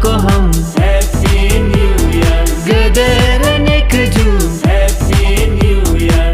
को हम Happy New Year, गदर नेक zoom Happy New Year.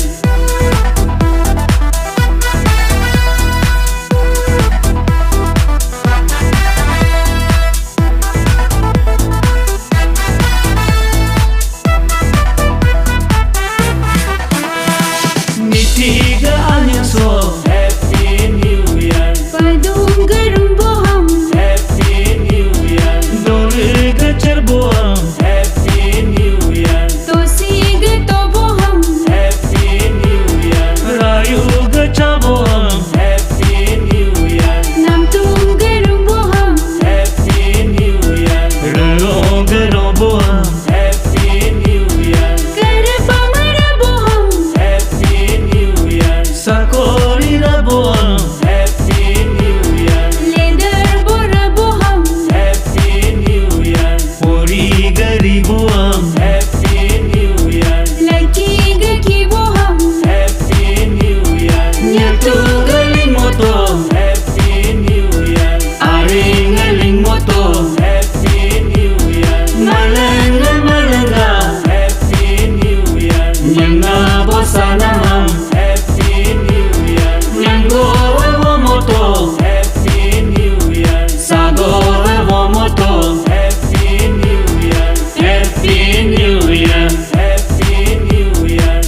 Nitiga anyang so Happy New Year, Padung gerumbo ham Happy New Year, Doriga cerboam Happy New Year, Tosi getobo ham Happy New Year, Rayuga caboam Happy New Year, Namtung gerumbo ham Happy New Year, Raloga roboam Happy New Year, Karapamarabo ham Happy New Year, Sakori raboam Happy New Year, Leder borabo ham Happy New Year, Pori gariboam Happy New Year, Laki gekibo ham Happy New Year, Nyatu galing moto Happy New Year, Aring galing moto Happy New Year, Malanga malanga Happy New Year, Nyanga bosana ham Happy New Year, Nyango ewo moto Happy New Year, Sago ewo moto Happy New Year, Happy New Year Happy New Year.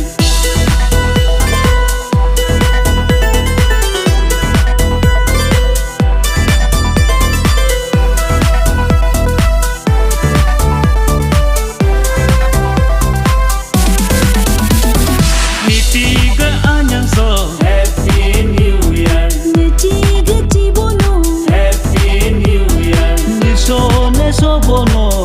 Nitiga anyang so Happy New Year, Neci getibo no Happy New Year, Niso neso bono